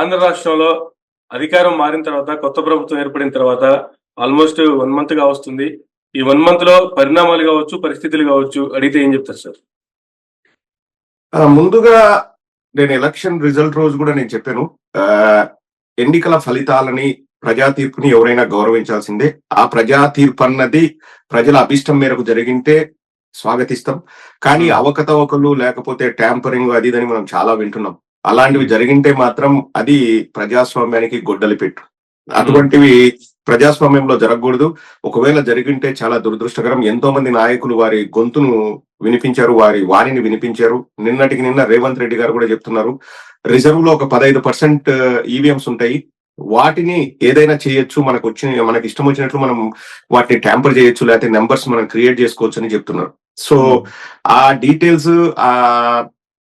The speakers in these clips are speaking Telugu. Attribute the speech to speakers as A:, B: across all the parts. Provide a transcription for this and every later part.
A: ఆంధ్ర రాష్ట్రంలో అధికారం మారిన తర్వాత, కొత్త ప్రభుత్వం ఏర్పడిన తర్వాత ఆల్మోస్ట్ 1 మంత్‌గా వస్తుంది. ఈ 1 మంత్‌లో పరిణామాలు గావచ్చు, పరిస్థితులు గావచ్చు అడిగితే ఏం చెప్తారు సార్?
B: ముందుగా నేను ఎలక్షన్ రిజల్ట్ రోజు కూడా నేను చెప్పాను. ఎన్నికల ఫలితాలని, ప్రజా తీర్పుని ఎవరైనా గౌరవించాల్సిందే. ఆ ప్రజా తీర్పు అన్నది ప్రజల అభిష్టం మేరకు జరిగింటే స్వాగతిస్తాం. కానీ అవకతవకలు లేకపోతే ట్యాంపరింగ్ అది ఇదని మనం చాలా వింటున్నాం. అలాంటివి జరిగింటే మాత్రం అది ప్రజాస్వామ్యానికి గొడ్డలి పెట్టు. అటువంటివి ప్రజాస్వామ్యంలో జరగకూడదు. ఒకవేళ జరిగింటే చాలా దురదృష్టకరం. ఎంతో మంది నాయకులు వారి గొంతును వినిపించారు, వారి వాణిని వినిపించారు. నిన్నటికి నిన్న రేవంత్ రెడ్డి గారు కూడా చెప్తున్నారు, రిజర్వ్ లో ఒక 15% ఈవీఎంస్ ఉంటాయి, వాటిని ఏదైనా చేయొచ్చు, మనకి ఇష్టం వచ్చినట్లు మనం వాటిని ట్యాంపర్ చేయొచ్చు, లేకపోతే నెంబర్స్ మనం క్రియేట్ చేసుకోవచ్చు అని చెప్తున్నారు. సో ఆ డీటెయిల్స్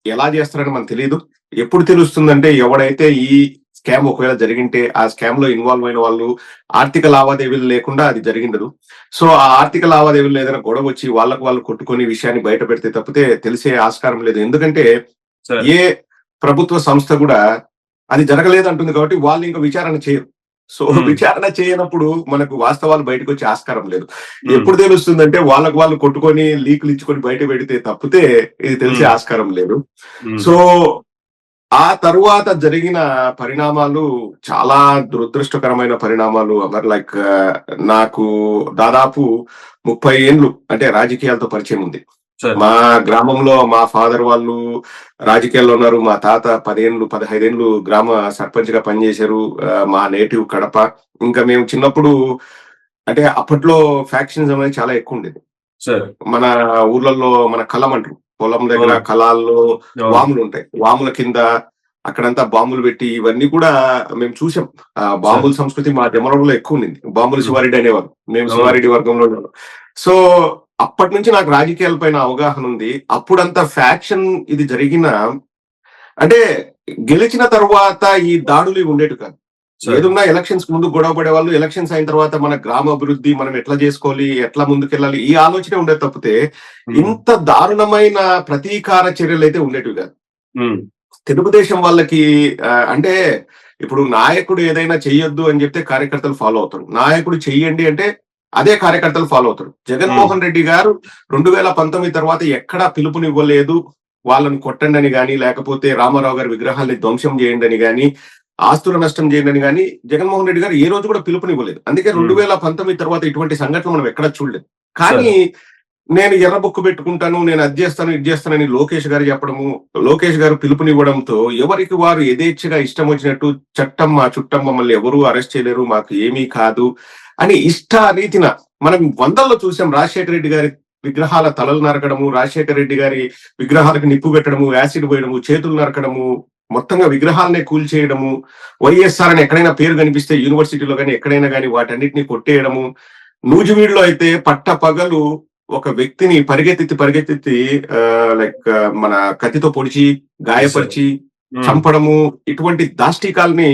B: ఎలా చేస్తారని మనకు తెలియదు. ఎప్పుడు తెలుస్తుందంటే, ఎవడైతే ఈ స్కామ్ ఒకవేళ జరిగింటే ఆ స్కామ్ లో ఇన్వాల్వ్ అయిన వాళ్ళు ఆర్థిక లావాదేవీలు లేకుండా అది జరిగిండదు. సో ఆ ఆర్థిక లావాదేవీలు ఏదైనా గొడవ వచ్చి వాళ్ళు కొట్టుకొని విషయాన్ని బయట పెడితే తప్పితే తెలిసే ఆస్కారం లేదు. ఎందుకంటే ఏ ప్రభుత్వ సంస్థ కూడా అది జరగలేదు అంటుంది కాబట్టి వాళ్ళు ఇంకా విచారణ చేయరు. సో విచారణ చేయనప్పుడు మనకు వాస్తవాలు బయటకు వచ్చే ఆస్కారం లేదు. ఎప్పుడు తెలుస్తుందంటే వాళ్ళు కొట్టుకొని లీకులు ఇచ్చుకొని బయట పెడితే తప్పితే ఇది తెలిసే ఆస్కారం లేదు. సో ఆ తరువాత జరిగిన పరిణామాలు చాలా దురదృష్టకరమైన పరిణామాలు. లైక్ నాకు దాదాపు 30 ఏళ్ళు అంటే రాజకీయాలతో పరిచయం ఉంది. మా గ్రామంలో మా ఫాదర్ వాళ్ళు రాజకీయాల్లో ఉన్నారు. మా తాత 15 ఏళ్ళు గ్రామ సర్పంచ్ గా పనిచేశారు. మా నేటివ్ కడప. ఇంకా మేము చిన్నప్పుడు అంటే అప్పట్లో ఫ్యాక్షన్స్ అనేది చాలా ఎక్కువ ఉండేది. మన ఊర్లలో మన కలం అంటారు, పొలం దగ్గర కలాల్లో వాములు ఉంటాయి, వాముల కింద అక్కడంతా బాంబులు పెట్టి ఇవన్నీ కూడా మేము చూసాం. బాంబుల సంస్కృతి మా జమరంలో ఎక్కువ ఉంది. బాంబులు శివారెడ్డి అనేవారు, మేము శివారెడ్డి వర్గంలో ఉన్నాం. సో అప్పటి నుంచి నాకు రాజకీయాల పైన అవగాహన ఉంది. అప్పుడంతా ఫ్యాక్షన్ ఇది జరిగిన అంటే గెలిచిన తర్వాత ఈ దాడులు ఉండేవి కాదు. ఏదున్నా ఎలక్షన్స్ ముందు గొడవ పడే వాళ్ళు, ఎలక్షన్స్ అయిన తర్వాత మన గ్రామ అభివృద్ధి మనం ఎట్లా చేసుకోవాలి, ఎట్లా ముందుకెళ్ళాలి, ఈ ఆలోచన ఉండేది తప్పితే ఇంత దారుణమైన ప్రతీకార చర్యలు అయితే ఉండేటివి కాదు. తెలుగుదేశం వాళ్ళకి అంటే ఇప్పుడు నాయకుడు ఏదైనా చెయ్యొద్దు అని చెప్తే కార్యకర్తలు ఫాలో అవుతారు, నాయకుడు చెయ్యండి అంటే అదే కార్యకర్తలు ఫాలో అవుతారు. జగన్మోహన్ రెడ్డి గారు 2019 తర్వాత ఎక్కడా పిలుపునివ్వలేదు వాళ్ళని కొట్టండి అని గాని, లేకపోతే రామారావు గారి విగ్రహాల్ని ధ్వంసం చేయండి అని గాని, ఆస్తుల నష్టం చేయండి అని గాని జగన్మోహన్ రెడ్డి గారు ఏ రోజు కూడా పిలుపునివ్వలేదు. అందుకే 2019 తర్వాత ఇటువంటి సంఘటన మనం ఎక్కడా చూడలేదు. కానీ నేను ఎర్రబుక్కు పెట్టుకుంటాను, నేను అది చేస్తాను ఇది చేస్తానని లోకేష్ గారు చెప్పడము, లోకేష్ గారు పిలుపునివ్వడంతో ఎవరికి వారు యథేచ్ఛగా ఇష్టం వచ్చినట్టు చట్టం మా చుట్టం మమ్మల్ని ఎవరూ అరెస్ట్ చేయలేరు, మాకు ఏమీ కాదు అని ఇష్టారీతిన మనం వందల్లో చూసాం. రాజశేఖర రెడ్డి గారి విగ్రహాల తలలు నరకడము, రాజశేఖర రెడ్డి గారి విగ్రహాలకు నిప్పు పెట్టడము, యాసిడ్ పోయడము, చేతులు నరకడము, మొత్తంగా విగ్రహాలనే కూల్చేయడము, వైఎస్ఆర్ అని ఎక్కడైనా పేరు కనిపిస్తే యూనివర్సిటీలో కానీ ఎక్కడైనా కానీ వాటన్నిటిని కొట్టేయడము. నూజివీడులో అయితే పట్ట పగలు ఒక వ్యక్తిని పరిగెత్తి లైక్ మన కత్తితో పొడిచి గాయపరిచి చంపడము, ఇటువంటి దాష్టికాల్ని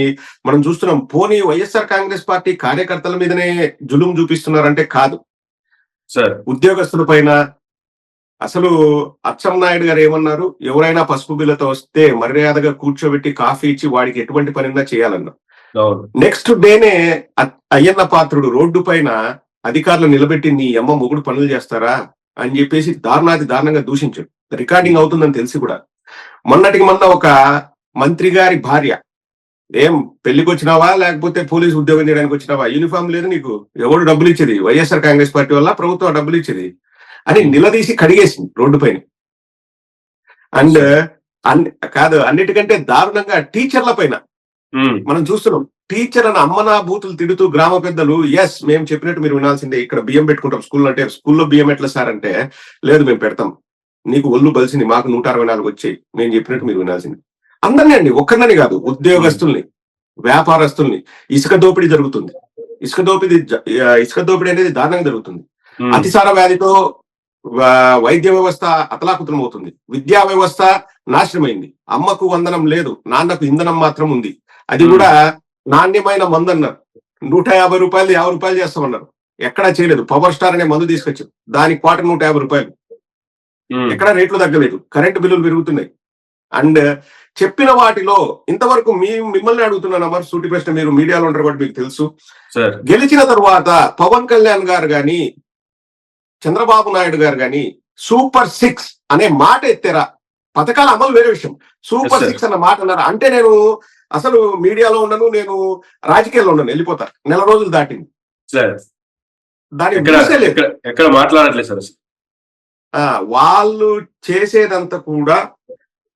B: మనం చూస్తున్నాం. పోనీ వైఎస్ఆర్ కాంగ్రెస్ పార్టీ కార్యకర్తల మీదనే జులుం చూపిస్తున్నారంటే కాదు, ఉద్యోగస్తుల పైన. అసలు అచ్చెన్నాయుడు గారు ఏమన్నారు, ఎవరైనా పసుపు బిల్లతో వస్తే మర్యాదగా కూర్చోబెట్టి కాఫీ ఇచ్చి వాడికి ఎటువంటి పనినా చేయాలన్నారు. నెక్స్ట్ డేనే అయ్యన్న పాత్రుడు రోడ్డు పైన అధికారులు నిలబెట్టి నీ అమ్మ మొగుడు పనులు చేస్తారా అని చెప్పేసి దారుణంగా దూషించాడు. రికార్డింగ్ అవుతుందని తెలిసి కూడా. మొన్నటికి మొన్న ఒక మంత్రి గారి భార్య, ఏం పెళ్లికి వచ్చినావా లేకపోతే పోలీసు ఉద్యోగం చేయడానికి వచ్చినావా, యూనిఫామ్ లేదు నీకు, ఎవరు డబ్బులు ఇచ్చేది, వైఎస్ఆర్ కాంగ్రెస్ పార్టీ వల్ల ప్రభుత్వం డబ్బులు ఇచ్చేది అని నిలదీసి కడిగేసింది రోడ్డు పైన. అండ్ కాదు, అన్నిటికంటే దారుణంగా టీచర్ల పైన మనం చూస్తున్నాం. టీచర్ అని అమ్మనా బూతులు తిడుతూ గ్రామ పెద్దలు, ఎస్ మేము చెప్పినట్టు మీరు వినాల్సిందే, ఇక్కడ బియ్యం పెట్టుకుంటాం స్కూల్లో అంటే, స్కూల్లో బియ్యం ఎట్లా సార్ అంటే, లేదు మేము పెడతాం, నీకు ఒళ్ళు బలిసింది, మాకు 164 వచ్చాయి, మేము చెప్పినట్టు మీరు వినాల్సింది. అందరినీ అండి, ఒక్కరిని కాదు, ఉద్యోగస్తుల్ని, వ్యాపారస్తుల్ని. ఇసుక దోపిడీ జరుగుతుంది. ఇసుక దోపిడీ అనేది దారుణంగా జరుగుతుంది. అతిసార వ్యాధితో వైద్య వ్యవస్థ అతలాకుతలం అవుతుంది. విద్యా వ్యవస్థ నాశనమైంది. అమ్మకు వందనం లేదు, నాన్నకు ఇంధనం మాత్రం ఉంది. అది కూడా నాణ్యమైన మందు అన్నారు. 150 రూపాయలు 50 రూపాయలు చేస్తామన్నారు, ఎక్కడా చేయలేదు. పవర్ స్టార్ అనే మందు తీసుకొచ్చారు, దానికి క్వార్టర్ 150 రూపాయలు. ఎక్కడా రేట్లు తగ్గలేదు. కరెంటు బిల్లులు పెరుగుతున్నాయి. అండ్ చెప్పిన వాటిలో ఇంతవరకు మిమ్మల్ని అడుగుతున్నాను అమర్, సూటి ప్రశ్న, మీరు మీడియాలో ఉంటారు కాబట్టి మీకు తెలుసు.
A: సార్
B: గెలిచిన తర్వాత పవన్ కళ్యాణ్ గారు గాని చంద్రబాబు నాయుడు గారు గాని సూపర్ 6 అనే మాట ఎత్తారా? పథకాల అమలు వేరే విషయం, సూపర్ 6 అన్న మాట అన్నారా? అంటే నేను అసలు మీడియాలో ఉండను, నేను రాజకీయాల్లో ఉండను, వెళ్ళిపోతా. నెల రోజులు దాటింది,
A: సార్
B: దాని
A: ఎక్కడ మాట్లాడట్లేదు సార్.
B: వాళ్ళు చేసేదంతా కూడా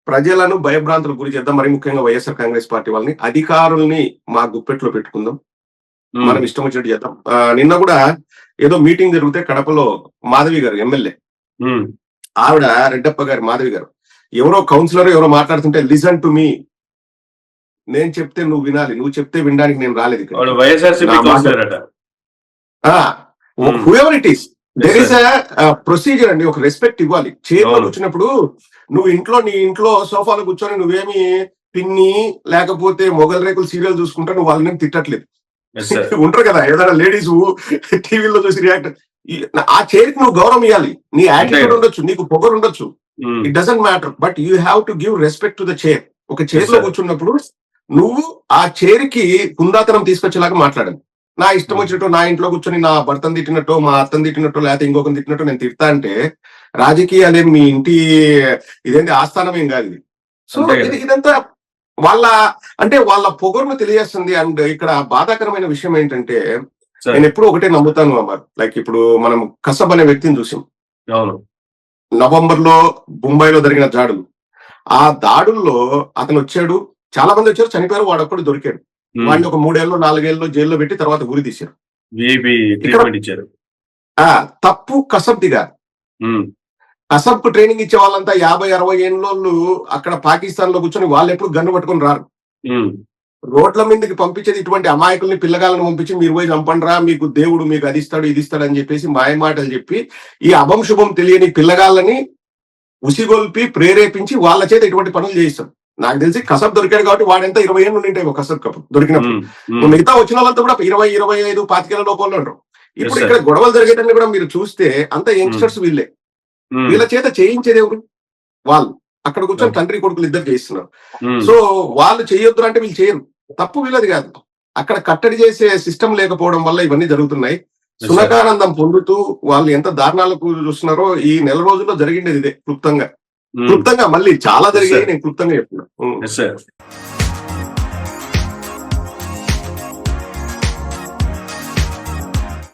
B: ప్రజలను భయభ్రాంతులకు గురి చేద్దాం. మరి ముఖ్యంగా వైఎస్ఆర్ కాంగ్రెస్ పార్టీ వాళ్ళని, అధికారుల్ని మా గుప్పెట్లో పెట్టుకుందాం, మనం ఇష్టం వచ్చినట్టు చేద్దాం. నిన్న కూడా ఏదో మీటింగ్ జరిగితే కడపలో మాధవి గారు ఎమ్మెల్యే, ఆవిడ రెడ్డప్ప గారు మాధవి గారు, ఎవరో కౌన్సిలర్ ఎవరో మాట్లాడుతుంటే లిసన్ టు మీ, నేను చెప్తే నువ్వు వినాలి, నువ్వు చెప్తే వినడానికి నేను రాలేదు ఇక్కడ. Whoever it is, there is procedure అండి, ఒక రెస్పెక్ట్ ఇవ్వాలి. చైర్లో కూర్చున్నప్పుడు నువ్వు నీ ఇంట్లో సోఫాలో కూర్చొని నువ్వేమి పిన్ని లేకపోతే మొగల్ రేకులు సీరియల్ చూసుకుంటా నువ్వు వాళ్ళని తిట్టట్లేదు. ఉంటారు కదా ఏదైనా లేడీస్ టీవీలో చూసి రియాక్ట్, ఆ చైర్ కి నువ్వు గౌరవం ఇవ్వాలి. నీ యాటిట్యూడ్ ఉండొచ్చు, నీకు పొగరు ఉండొచ్చు, it doesn't matter, but you have to give respect to the chair. ఒక చైర్ లో కూర్చున్నప్పుడు నువ్వు ఆ చైర్ కి కుందాతనం తీసుకొచ్చేలాగా మాట్లాడాలి. నా ఇష్టం వచ్చినట్టు నా ఇంట్లో కూర్చొని నా భర్తను తిట్టినట్టు, మా అత్తను తిట్టినట్టు, లేకపోతే ఇంకొకరిని తిట్టినట్టు నేను తిడతా అంటే రాజకీయాలే మీ ఇంటి ఇదేంటి ఆస్థానం ఏం కాదు ఇది. సో ఇదంతా వాళ్ళ పొగరును తెలియజేస్తుంది. అండ్ ఇక్కడ బాధాకరమైన విషయం ఏంటంటే, నేను ఎప్పుడు ఒకటే నమ్ముతాను అమ్మ, లైక్ ఇప్పుడు మనం కసబ్ అనే వ్యక్తిని చూసాం నవంబర్ లో ముంబైలో జరిగిన దాడులు. ఆ దాడుల్లో అతను వచ్చాడు, చాలా మంది వచ్చారు, చనిపోయారు, వాడు ఒక్కడు దొరికాడు. వాడిని ఒక 3 ఏళ్ళు 4 ఏళ్ళు జైల్లో పెట్టి తర్వాత ఉరి తీశారు. తప్పు కసబ్ దిగా. కసబ్ ట్రైనింగ్ ఇచ్చే వాళ్ళంతా 50-60 ఏళ్ళోళ్ళు అక్కడ పాకిస్తాన్ లో కూర్చొని వాళ్ళు ఎప్పుడు గన్ను పట్టుకొని రారు. రోడ్ల మీదకి పంపించేది ఇటువంటి అమాయకుల్ని, పిల్లగాలను పంపించి మీరు పోయి చంపండిరా, మీకు దేవుడు మీకు అది ఇస్తాడు ఇది ఇస్తాడు అని చెప్పేసి మాయమాటలు చెప్పి ఈ అభం శుభం తెలియని పిల్లగాళ్ళని ఉసిగొల్పి ప్రేరేపించి వాళ్ళ చేత ఇటువంటి పనులు చేయిస్తాం. నాకు తెలిసి కసబ్ దొరికాడు కాబట్టి వాడెంత 20 ఏళ్ళు ఉండింటాయి కసబ్ కప్పుడు దొరికినప్పుడు. మిగతా వచ్చిన వాళ్ళంతా కూడా 20-25 25 లోపల ఉంటారు. ఇప్పుడు ఇక్కడ గొడవలు జరిగేటన్ని కూడా మీరు చూస్తే అంత యంగ్స్టర్స్ వీళ్ళే. వీళ్ళ చేత చేయించేది ఎవరు? వాళ్ళు అక్కడ కూర్చొని తండ్రి కొడుకులు ఇద్దరు చేయిస్తున్నారు. సో వాళ్ళు చేయొద్దు అంటే వీళ్ళు చేయరు. తప్పు వీళ్ళది కాదు, అక్కడ కట్టడి చేసే సిస్టమ్ లేకపోవడం వల్ల ఇవన్నీ జరుగుతున్నాయి. సునకానందం పొందుతూ వాళ్ళు ఎంత దారుణాలకు చూస్తున్నారో ఈ నెల రోజుల్లో జరిగిండేది ఇదే. క్లుప్తంగా మళ్ళీ చాలా జరిగాయి, నేను క్లుప్తంగా చెప్తున్నా.